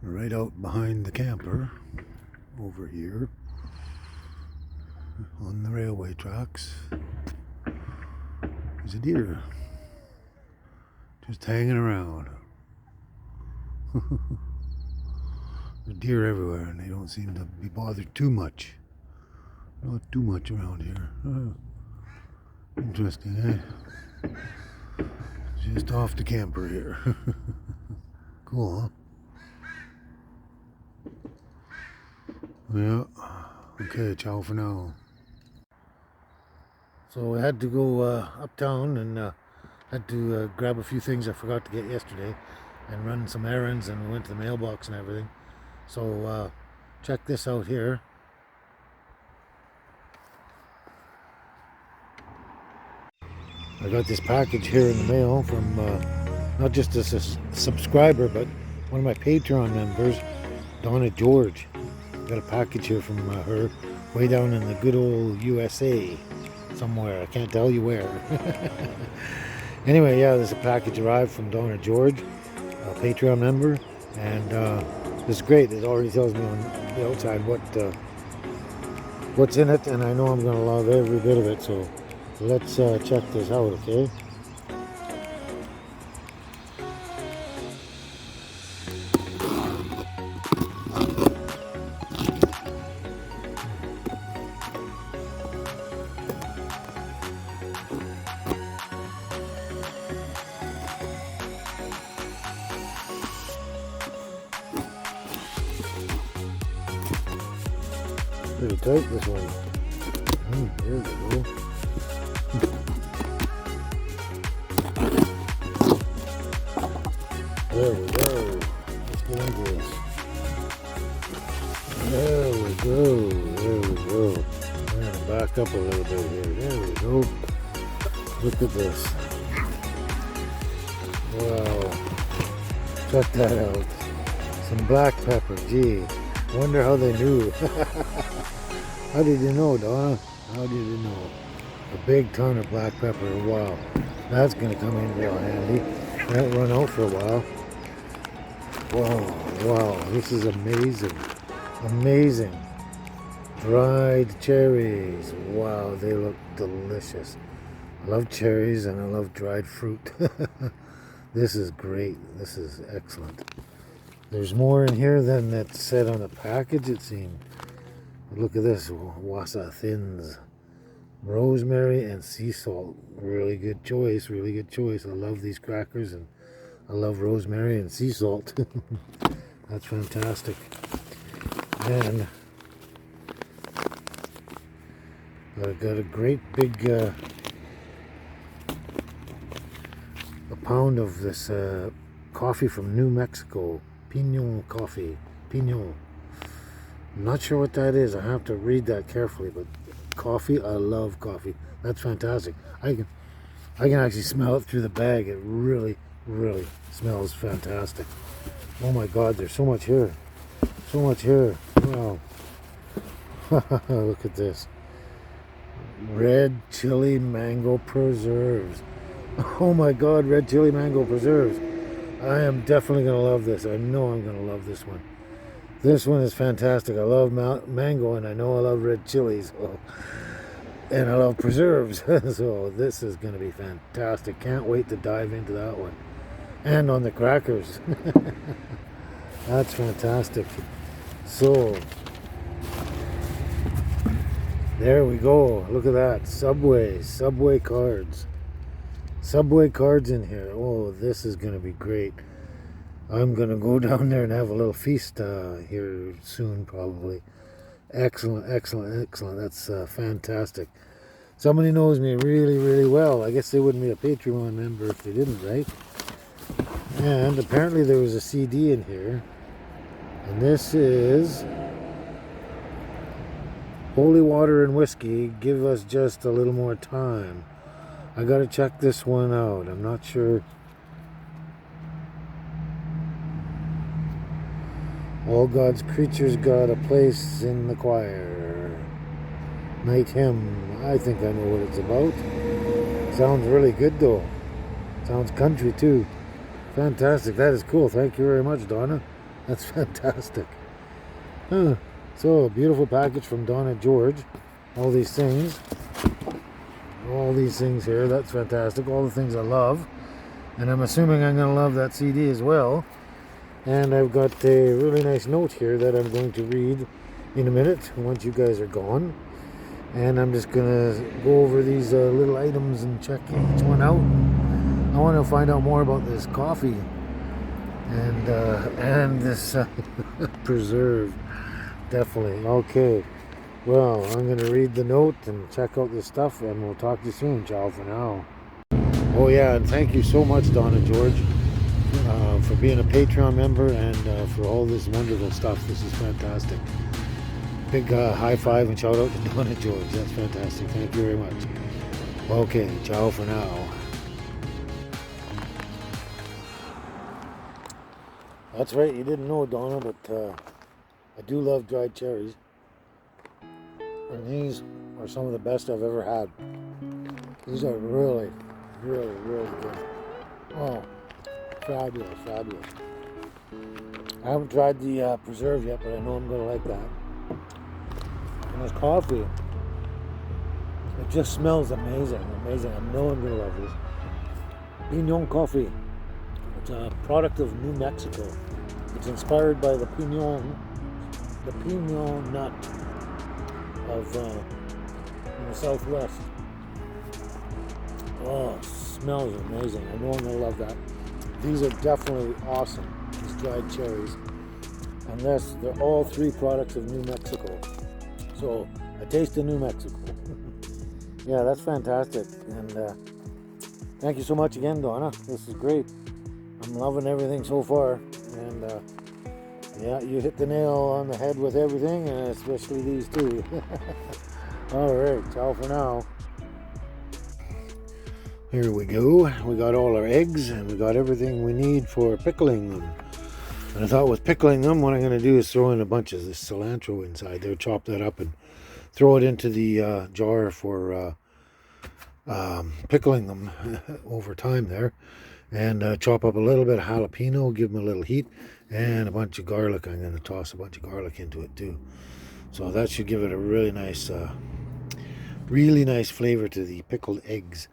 Right out behind the camper over here on the railway tracks is a deer just hanging around. There's deer everywhere and they don't seem to be bothered too much. Not too much around here. Interesting, eh? Just off the camper here. Cool, huh? Yeah. Okay, ciao for now. So I had to go uptown and had to grab a few things I forgot to get yesterday and run some errands, and we went to the mailbox and everything. So check this out here. I got this package here in the mail from not just a subscriber, but one of my Patreon members, Donna George. Got a package here from her way down in the good old USA somewhere. I can't tell you where. Anyway, yeah, there's a package arrived from Donna George, a Patreon member, and it's great. It already tells me on the outside what's in it, and I know I'm going to love every bit of it. So let's check this out, okay? Pretty tight, this one. There we go. There we go. Let's get into this. There we go. There we go. I'm going to back up a little bit here. There we go. Look at this. Wow. Check that out. Some black pepper. Gee. Wonder how they knew. How did you know, Donna? How did you know? A big ton of black pepper. Wow. That's going to come in real handy. Won't run out for a while. Wow. Wow. This is amazing. Amazing. Dried cherries. Wow. They look delicious. I love cherries and I love dried fruit. This is great. This is excellent. There's more in here than that said on the package, it seemed. But look at this. Wassa thins. Rosemary and sea salt. Really good choice. Really good choice. I love these crackers and I love rosemary and sea salt. That's fantastic. And I got a great big a pound of this coffee from New Mexico. Pinon coffee. Pinon. I'm not sure what that is. I have to read that carefully, but coffee, I love coffee. That's fantastic. I can actually smell it through the bag. It really, really smells fantastic. Oh my God, there's so much here. So much here. Wow. Look at this. Red chili mango preserves. Oh my God, red chili mango preserves. I am definitely going to love this. I know I'm going to love this one. This one is fantastic. I love mango and I know I love red chilies. So, and I love preserves. So this is going to be fantastic. Can't wait to dive into that one. And on the crackers. That's fantastic. So there we go. Look at that. Subway cards. Subway cards in here. Oh, this is going to be great. I'm going to go down there and have a little feast here soon, probably. Excellent, excellent, excellent. That's fantastic. Somebody knows me really, really well. I guess they wouldn't be a Patreon member if they didn't, right? And apparently there was a CD in here. And this is Holy Water and Whiskey. Give us just a little more time. I got to check this one out. I'm not sure. All God's creatures got a place in the choir. Night hymn. I think I know what it's about. Sounds really good though. Sounds country too. Fantastic. That is cool. Thank you very much, Donna. That's fantastic. Huh. So, a beautiful package from Donna George. All these things. All these things here. That's fantastic. All the things I love. And I'm assuming I'm going to love that CD as well. And I've got a really nice note here that I'm going to read in a minute once you guys are gone. And I'm just going to go over these little items and check each one out. I want to find out more about this coffee and this preserve. Definitely. Okay. Well, I'm going to read the note and check out this stuff, and we'll talk to you soon. Ciao for now. Oh yeah, and thank you so much, Donna George, for being a Patreon member and for all this wonderful stuff. This is fantastic. Big high five and shout out to Donna George. That's fantastic. Thank you very much. Okay, ciao for now. That's right, you didn't know, Donna, but I do love dried cherries. And these are some of the best I've ever had. These are really, really, really good. Oh, fabulous, fabulous. I haven't tried the preserve yet, but I know I'm going to like that. And this coffee, it just smells amazing, amazing. I know I'm going to love this. Pinon coffee. It's a product of New Mexico. It's inspired by the pinon nut of in the Southwest. Oh, smells amazing. I know I'm going to love that. These are definitely awesome, these dried cherries. And this, they're all three products of New Mexico. So, a taste of New Mexico. Yeah, that's fantastic. And thank you so much again, Donna. This is great. I'm loving everything so far. And yeah, you hit the nail on the head with everything, and especially these two. All right, ciao for now. Here we go. We got all our eggs, and we got everything we need for pickling them. And I thought with pickling them, what I'm going to do is throw in a bunch of this cilantro inside there, chop that up, and throw it into the jar for pickling them over time there. And chop up a little bit of jalapeno, give them a little heat, and a bunch of garlic. I'm going to toss a bunch of garlic into it too. So that should give it a really nice flavor to the pickled eggs.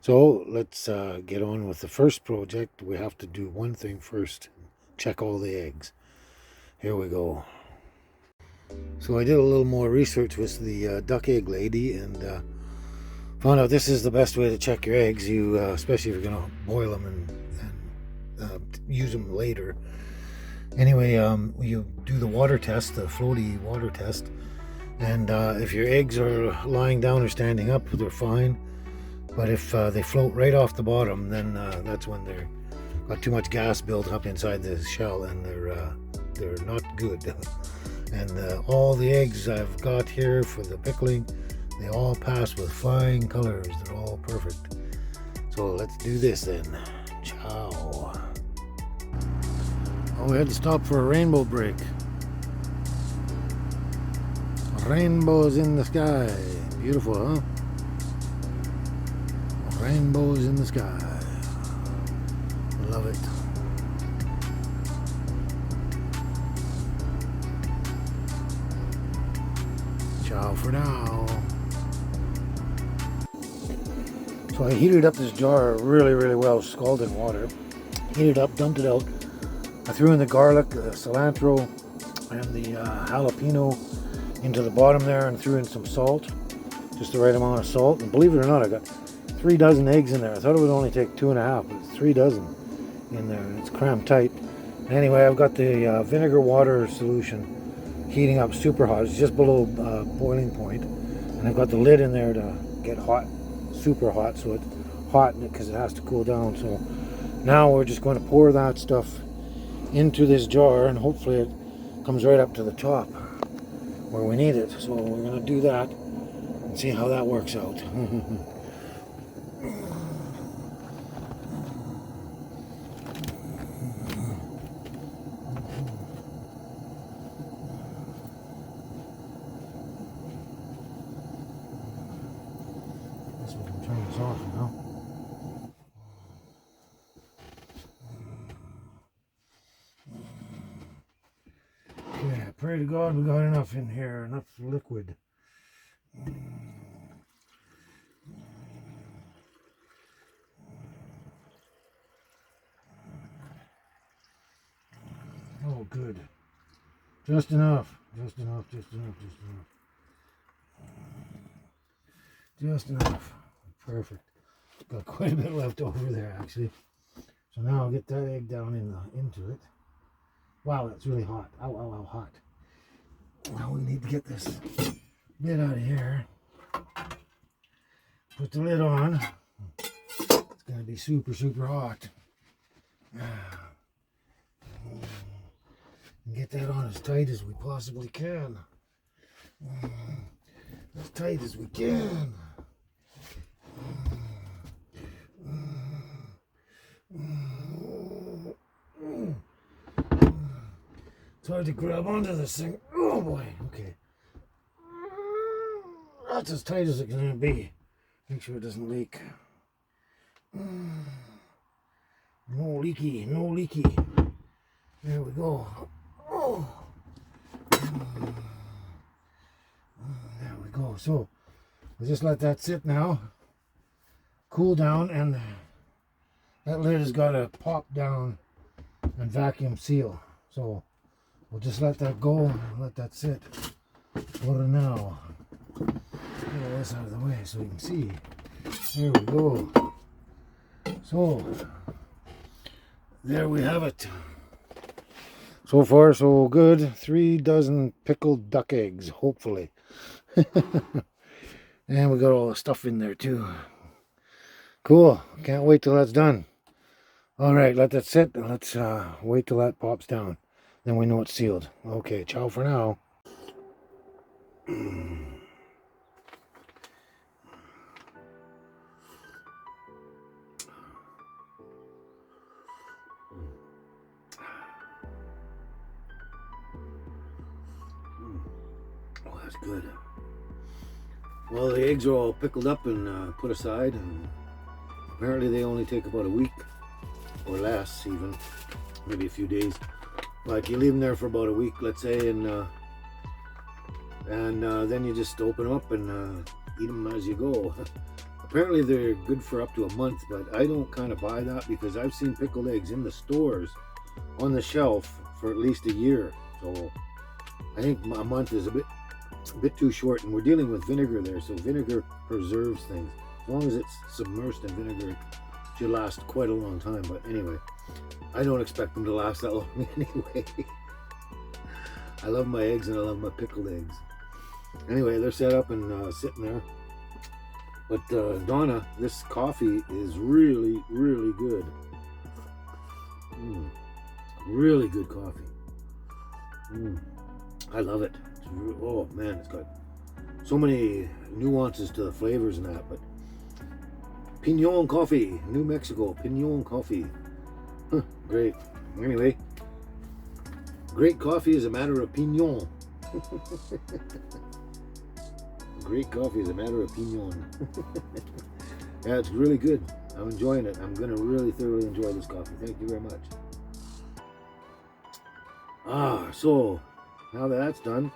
So let's get on with the first project. We have to do one thing first. Check all the eggs. Here we go. So I did a little more research with the duck egg lady and found out this is the best way to check your eggs. You, especially if you're going to boil them and use them later. Anyway, you do the water test, the floaty water test. And if your eggs are lying down or standing up, they're fine. But if they float right off the bottom, then that's when they're got too much gas built up inside the shell, and they're not good. And all the eggs I've got here for the pickling, they all pass with flying colors. They're all perfect. So let's do this then. Ciao. Oh, we had to stop for a rainbow break. Rainbows in the sky. Beautiful, huh? Rainbows in the sky. Love it. Ciao for now. So I heated up this jar really, really well, scalding water. Heated up, dumped it out. I threw in the garlic, the cilantro, and the jalapeno into the bottom there, and threw in some salt, just the right amount of salt. And believe it or not, I got 3 dozen eggs in there. I thought it would only take 2.5, but it's 3 dozen in there, and it's crammed tight. Anyway, I've got the vinegar water solution heating up super hot. It's just below boiling point, and I've got the lid in there to get hot, super hot, so it's hot because it has to cool down. So now we're just going to pour that stuff into this jar, and hopefully it comes right up to the top where we need it. So we're going to do that and see how that works out. Turn this off now. pray to God we got enough in here, enough liquid. Oh, good. Just enough. Just enough. Just enough. Just enough. Just enough. Perfect. Got quite a bit left over there, actually. So now I'll get that egg down into it. Wow, that's really hot. Ow, ow, ow, hot. Now we need to get this lid out of here. Put the lid on. It's going to be super, super hot. And get that on as tight as we possibly can. As tight as we can. It's hard to grab onto this thing. Oh boy, okay. That's as tight as it's going to be. Make sure it doesn't leak. No leaky, no leaky. There we go. Oh. There we go. So we'll just let that sit now, cool down, and that lid has got to pop down and vacuum seal. So we'll just let that go and let that sit for now. Get this out of the way so you can see. There we go. So there we have it. So far so good. 3 dozen pickled duck eggs, hopefully. And we got all the stuff in there too. Cool. Can't wait till that's done. Alright, let that sit and let's wait till that pops down. Then we know it's sealed. Okay, ciao for now. Oh, that's good. Well, the eggs are all pickled up and put aside, and apparently they only take about a week or less, even maybe a few days. Like you leave them there for about a week, let's say, and then you just open them up and eat them as you go. Apparently they're good for up to a month, but I don't kind of buy that because I've seen pickled eggs in the stores on the shelf for at least a year. So I think a month is a bit too short, and we're dealing with vinegar there, so vinegar preserves things. As long as it's submersed in vinegar, it should last quite a long time. But anyway, I don't expect them to last that long anyway. I love my eggs and I love my pickled eggs. Anyway, they're set up and sitting there. But Donna, this coffee is really, really good. Really good coffee. I love it. Oh man, it's got so many nuances to the flavors and that. But Pinon coffee, New Mexico, Pinon coffee. Great. Anyway, great coffee is a matter of opinion. Great coffee is a matter of opinion. Yeah, it's really good. I'm enjoying it. I'm going to really thoroughly enjoy this coffee. Thank you very much. So now that that's done,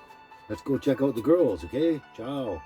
let's go check out the girls, okay? Ciao.